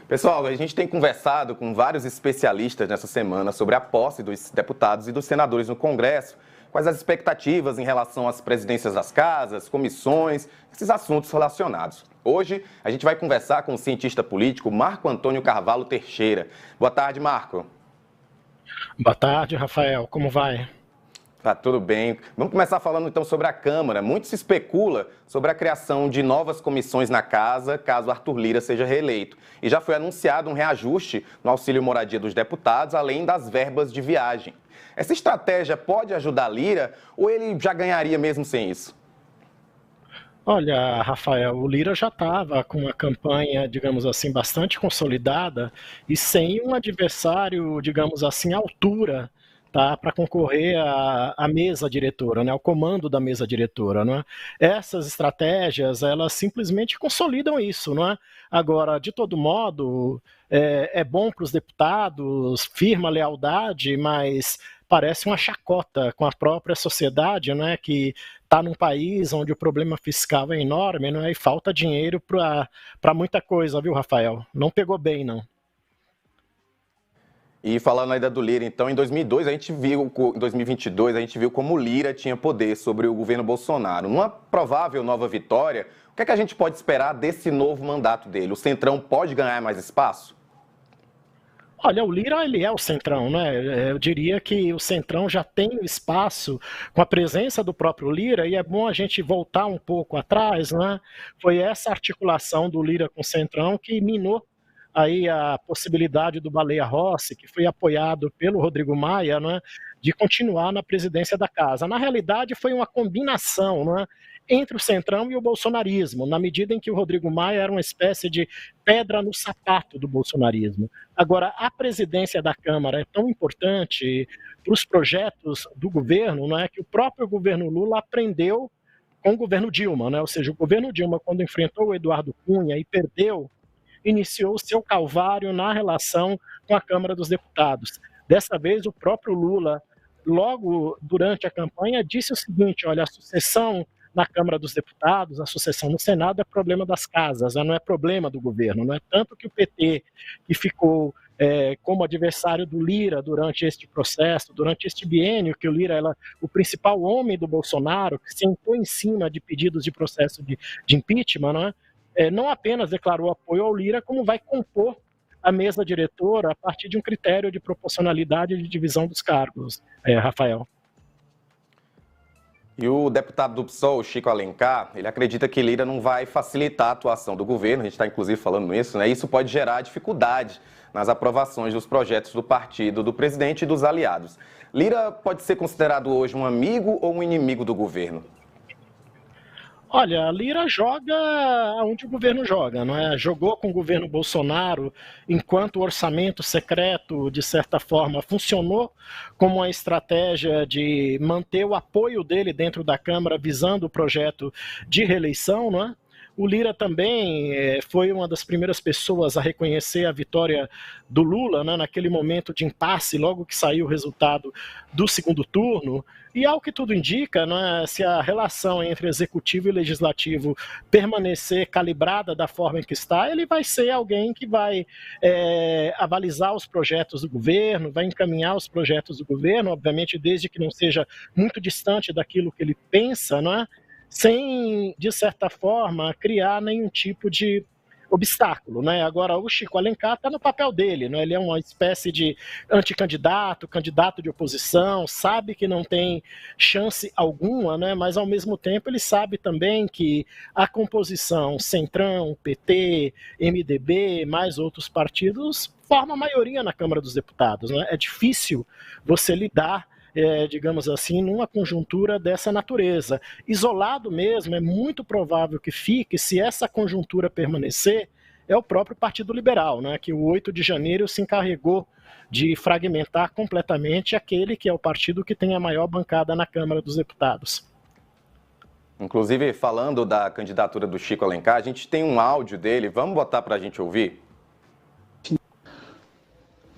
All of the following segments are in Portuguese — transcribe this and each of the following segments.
Pessoal, a gente tem conversado com vários especialistas nessa semana sobre a posse dos deputados e dos senadores no Congresso, quais as expectativas em relação às presidências das casas, comissões, esses assuntos relacionados. Hoje a gente vai conversar com o cientista político Marco Antônio Carvalho Teixeira. Boa tarde, Marco. Boa tarde, Rafael. Como vai? Tá tudo bem. Vamos começar falando então sobre a Câmara. Muito se especula sobre a criação de novas comissões na casa, caso Arthur Lira seja reeleito. E já foi anunciado um reajuste no auxílio moradia dos deputados, além das verbas de viagem. Essa estratégia pode ajudar Lira ou ele já ganharia mesmo sem isso? Olha, Rafael, o Lira já estava com uma campanha, digamos assim, bastante consolidada e sem um adversário, digamos assim, à altura, tá, para concorrer à mesa diretora, né, ao comando da mesa diretora, né? Essas estratégias, elas simplesmente consolidam isso, não é? Agora, de todo modo, é bom para os deputados, firma a lealdade, mas parece uma chacota com a própria sociedade, né, que está num país onde o problema fiscal é enorme, né, e falta dinheiro para muita coisa, viu, Rafael? Não pegou bem, não. E falando ainda do Lira, então, em 2002 a gente viu, em 2022 a gente viu como o Lira tinha poder sobre o governo Bolsonaro. Numa provável nova vitória, o que é que a gente pode esperar desse novo mandato dele? O Centrão pode ganhar mais espaço? Olha, o Lira, ele é o centrão, né? Eu diria que o centrão já tem espaço com a presença do próprio Lira, e é bom a gente voltar um pouco atrás, né? Foi essa articulação do Lira com o centrão que minou aí a possibilidade do Baleia Rossi, que foi apoiado pelo Rodrigo Maia, né, de continuar na presidência da casa. Na realidade, foi uma combinação, né, entre o centrão e o bolsonarismo, na medida em que o Rodrigo Maia era uma espécie de pedra no sapato do bolsonarismo. Agora, a presidência da Câmara é tão importante para os projetos do governo, não é, que o próprio governo Lula aprendeu com o governo Dilma, né? Ou seja, o governo Dilma, quando enfrentou o Eduardo Cunha e perdeu, iniciou o seu calvário na relação com a Câmara dos Deputados. Dessa vez, o próprio Lula, logo durante a campanha, disse o seguinte: olha, a sucessão na Câmara dos Deputados, a sucessão no Senado é problema das casas, não é problema do governo. Não é tanto que o PT, que ficou como adversário do Lira durante este processo, durante este biênio, que o Lira era o principal homem do Bolsonaro, que sentou em cima de pedidos de processo de impeachment, não é? Não apenas declarou apoio ao Lira, como vai compor a mesa diretora a partir de um critério de proporcionalidade e de divisão dos cargos, Rafael. E o deputado do PSOL, Chico Alencar, ele acredita que Lira não vai facilitar a atuação do governo, a gente está inclusive falando isso, né? Isso pode gerar dificuldade nas aprovações dos projetos do partido, do presidente e dos aliados. Lira pode ser considerado hoje um amigo ou um inimigo do governo? Olha, a Lira joga onde o governo joga, não é? Jogou com o governo Bolsonaro enquanto o orçamento secreto, de certa forma, funcionou como uma estratégia de manter o apoio dele dentro da Câmara visando o projeto de reeleição, não é? O Lira também foi uma das primeiras pessoas a reconhecer a vitória do Lula, né, naquele momento de impasse, logo que saiu o resultado do segundo turno. E ao que tudo indica, né, se a relação entre executivo e legislativo permanecer calibrada da forma em que está, ele vai ser alguém que vai avalizar os projetos do governo, vai encaminhar os projetos do governo, obviamente desde que não seja muito distante daquilo que ele pensa, não é? Sem, de certa forma, criar nenhum tipo de obstáculo, né? Agora, o Chico Alencar está no papel dele, né? Ele é uma espécie de anticandidato, candidato de oposição, sabe que não tem chance alguma, né? Mas, ao mesmo tempo, ele sabe também que a composição Centrão, PT, MDB, mais outros partidos, forma a maioria na Câmara dos Deputados, né? É difícil você lidar digamos assim, numa conjuntura dessa natureza. Isolado mesmo, é muito provável que fique, se essa conjuntura permanecer, é o próprio Partido Liberal, né, que o 8 de janeiro se encarregou de fragmentar completamente aquele que é o partido que tem a maior bancada na Câmara dos Deputados. Inclusive, falando da candidatura do Chico Alencar, a gente tem um áudio dele, vamos botar para a gente ouvir?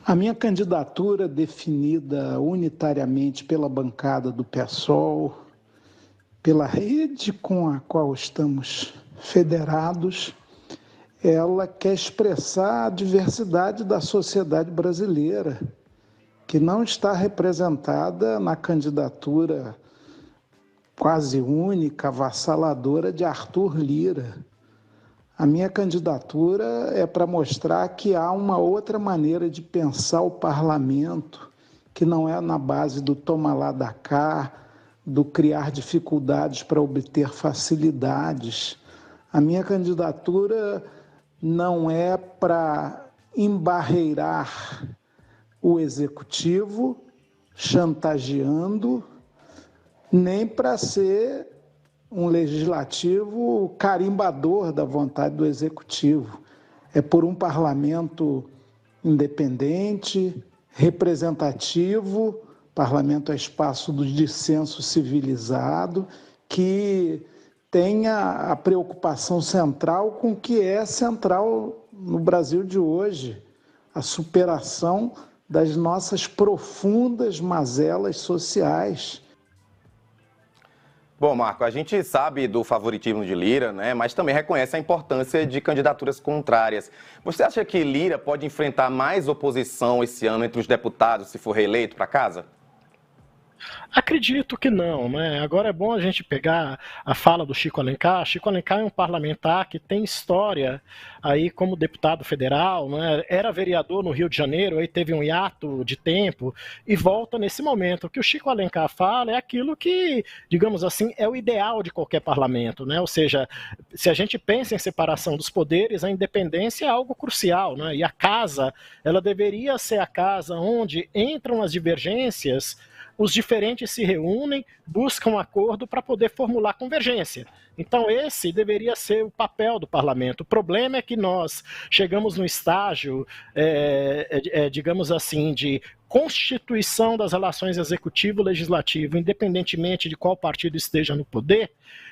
A minha candidatura, definida unitariamente pela bancada do PSOL, pela rede com a qual estamos federados, ela quer expressar a diversidade da sociedade brasileira, que não está representada na candidatura quase única, avassaladora de Arthur Lira. A minha candidatura é para mostrar que há uma outra maneira de pensar o parlamento, que não é na base do toma lá da cá, do criar dificuldades para obter facilidades. A minha candidatura não é para embarreirar o executivo, chantageando, nem para ser um legislativo carimbador da vontade do executivo. É por um parlamento independente, representativo, parlamento é espaço do dissenso civilizado, que tenha a preocupação central com o que é central no Brasil de hoje, a superação das nossas profundas mazelas sociais. Bom, Marco, a gente sabe do favoritismo de Lira, né, mas também reconhece a importância de candidaturas contrárias. Você acha que Lira pode enfrentar mais oposição esse ano entre os deputados se for reeleito para casa? Acredito que não, né? Agora é bom a gente pegar a fala do Chico Alencar. Chico Alencar é um parlamentar que tem história aí como deputado federal, né? Era vereador no Rio de Janeiro, aí teve um hiato de tempo e volta nesse momento. O que o Chico Alencar fala é aquilo que, digamos assim, é o ideal de qualquer parlamento, né? Ou seja, se a gente pensa em separação dos poderes, a independência é algo crucial, né? E a casa, ela deveria ser a casa onde entram as divergências, os diferentes se reúnem, buscam um acordo para poder formular convergência. Então esse deveria ser o papel do parlamento. O problema é que nós chegamos no estágio, digamos assim, de constituição das relações executivo-legislativo, independentemente de qual partido esteja no poder,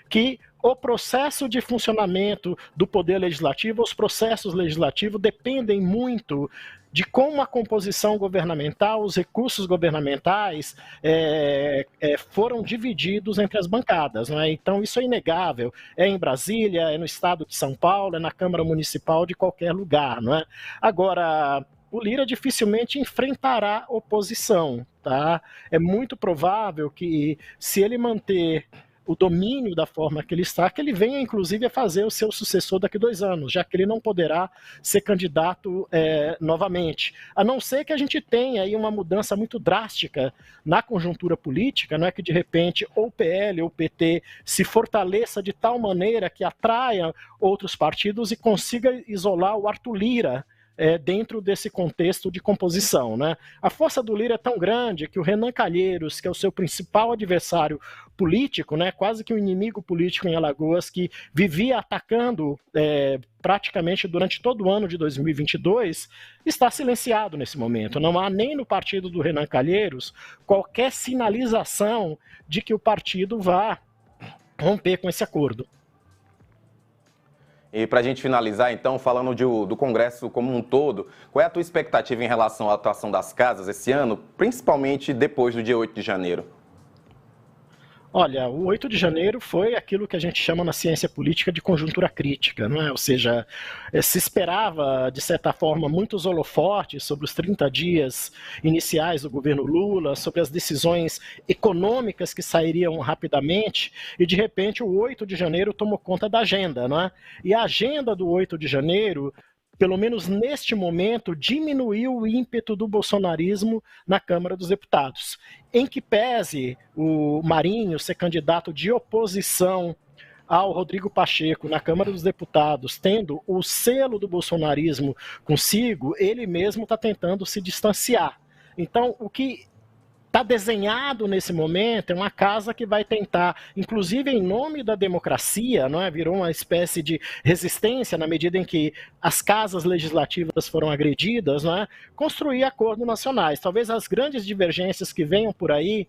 que o processo de funcionamento do poder legislativo, os processos legislativos dependem muito de como a composição governamental, os recursos governamentais foram divididos entre as bancadas, né? Então isso é inegável, é em Brasília, é no estado de São Paulo, é na Câmara Municipal de qualquer lugar, não é? Agora, o Lira dificilmente enfrentará oposição, tá? É muito provável que, se ele manter o domínio da forma que ele está, que ele venha, inclusive, a fazer o seu sucessor daqui a 2 anos, já que ele não poderá ser candidato novamente. A não ser que a gente tenha aí uma mudança muito drástica na conjuntura política, não é que, de repente, ou o PL ou o PT se fortaleça de tal maneira que atraia outros partidos e consiga isolar o Arthur Lira dentro desse contexto de composição, né? A força do Lira é tão grande que o Renan Calheiros, que é o seu principal adversário político, né, quase que um inimigo político em Alagoas, que vivia atacando praticamente durante todo o ano de 2022, está silenciado nesse momento. Não há nem no partido do Renan Calheiros qualquer sinalização de que o partido vá romper com esse acordo. E para a gente finalizar, então, falando do Congresso como um todo, qual é a tua expectativa em relação à atuação das casas esse ano, principalmente depois do dia 8 de janeiro? Olha, o 8 de janeiro foi aquilo que a gente chama na ciência política de conjuntura crítica, não é? Ou seja, se esperava, de certa forma, muitos holofotes sobre os 30 dias iniciais do governo Lula, sobre as decisões econômicas que sairiam rapidamente, e de repente o 8 de janeiro tomou conta da agenda, não é? E a agenda do 8 de janeiro, pelo menos neste momento, diminuiu o ímpeto do bolsonarismo na Câmara dos Deputados. Em que pese o Marinho ser candidato de oposição ao Rodrigo Pacheco na Câmara dos Deputados, tendo o selo do bolsonarismo consigo, ele mesmo está tentando se distanciar. Então, o que está desenhado nesse momento é uma casa que vai tentar, inclusive em nome da democracia, não é? Virou uma espécie de resistência na medida em que as casas legislativas foram agredidas, não é? Construir acordos nacionais. Talvez as grandes divergências que venham por aí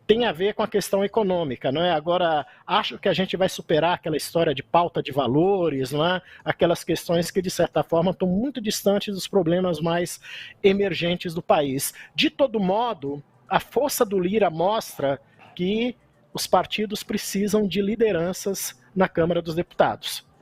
tenham a ver com a questão econômica, não é? Agora, acho que a gente vai superar aquela história de pauta de valores, não é? Aquelas questões que, de certa forma, estão muito distantes dos problemas mais emergentes do país. De todo modo, a força do Lira mostra que os partidos precisam de lideranças na Câmara dos Deputados.